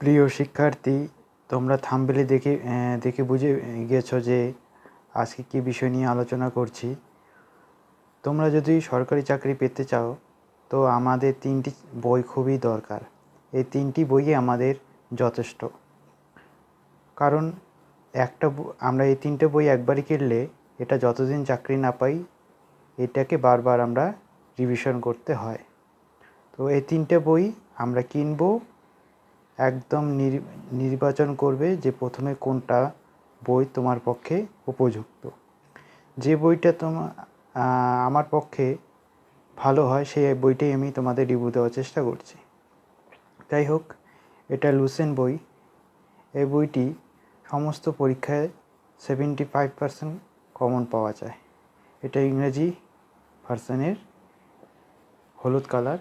প্রিয় শিক্ষার্থী, তোমরা থাম্বনেলে দেখে বুঝে গেছো যে আজকে কী বিষয় নিয়ে আলোচনা করছি। তোমরা যদি সরকারি চাকরি পেতে চাও তো আমাদের 3টি বই খুবই দরকার। এই 3টি বইই আমাদের যথেষ্ট, কারণ আমরা এই 3টে বই একবারই কিনলে এটা যতদিন চাকরি না পাই এটাকে বারবার আমরা রিভিশন করতে হয়। তো এই 3টে বই আমরা কিনবো, একদম নির্বাচন করবে যে প্রথমে কোনটা বই তোমার পক্ষে উপযুক্ত। যে বইটা আমার পক্ষে ভালো হয় সেই বইটাই আমি তোমাদের রিভিউ দেওয়ার চেষ্টা করছি। যাই হোক, এটা লুসেন্ট বই। এই বইটি সমস্ত পরীক্ষায় 75% কমন পাওয়া যায়। এটা ইংরেজি ভার্সনের, হলুদ কালার,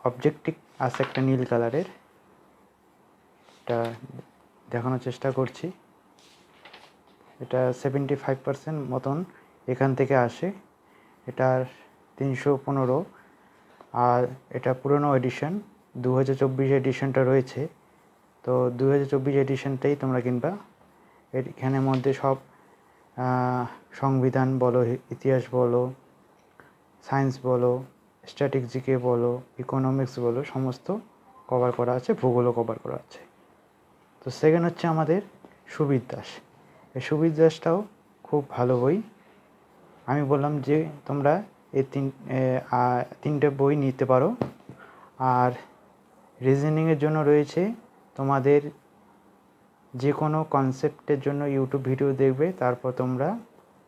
অবজেক্টিভ আছে একটা নীল কালারের। এটা দেখানোর চেষ্টা করছি। এটা 75% মতন এখান থেকে আসে। এটার 315, আর এটা পুরনো এডিশন, 2024 এডিশনটা রয়েছে। তো 2024 এডিশনটাই তোমরা কিনবা। এখানের মধ্যে সব সংবিধান বলো, ইতিহাস বলো, সায়েন্স বলো, স্ট্যাটিক জিকে বলো, ইকোনমিক্স বলো, সমস্ত কভার করা আছে, ভূগোলও কভার করা আছে। তো সেকেন্ড হচ্ছে আমাদের সুবীর দাস। এই সুবীর দাসটাও খুব ভালো বই। আমি বললাম যে তোমরা এই তিনটে বই নিতে পারো। আর রিজনিংয়ের জন্য রয়েছে তোমাদের যে কোনো কনসেপ্টের জন্য ইউটিউব ভিডিও দেখবে, তারপর তোমরা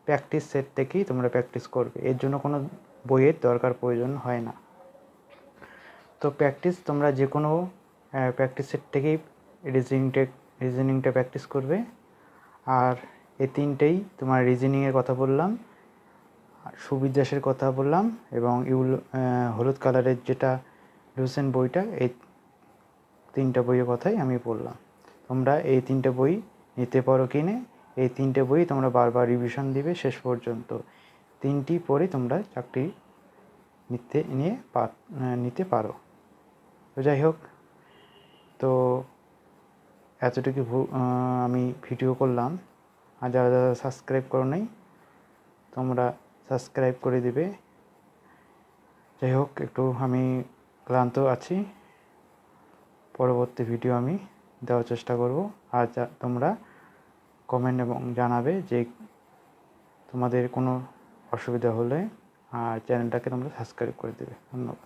প্র্যাকটিস সেট থেকেই তোমরা প্র্যাকটিস করবে। এর জন্য কোনো বইয়ের প্রয়োজন হয় না। তো তোমরা যে কোনো প্র্যাকটিস সেট থেকেই রিজনিংটা প্র্যাকটিস করবে। আর এই তিনটেই তোমার রিজনিংয়ের কথা বললাম, সুবীর দাসের কথা বললাম, এবং হলুদ কালারের যেটা লুসেন্ট বইটা, এই 3টা বইয়ের কথাই আমি বললাম। তোমরা এই 3টে বই নিতে পারো কিনে। এই 3টে বই তোমরা বারবার রিভিশন দিবে শেষ পর্যন্ত। 3টি পড়ে তোমরা চাকরি নিতে পারো। তো যাই হোক, তো এতটুকু আমি ভিডিও করলাম। আর যারা যারা সাবস্ক্রাইব করো নাই তোমরা সাবস্ক্রাইব করে দিবে। যাই হোক, একটু আমি ক্লান্ত আছি। পরবর্তী ভিডিও আমি দেওয়ার চেষ্টা করব। আর তোমরা কমেন্ট এবং জানাবে যে তোমাদের কোনো অসুবিধা হলে, আর চ্যানেলটাকে তোমরা সাবস্ক্রাইব করে দেবে। ধন্যবাদ।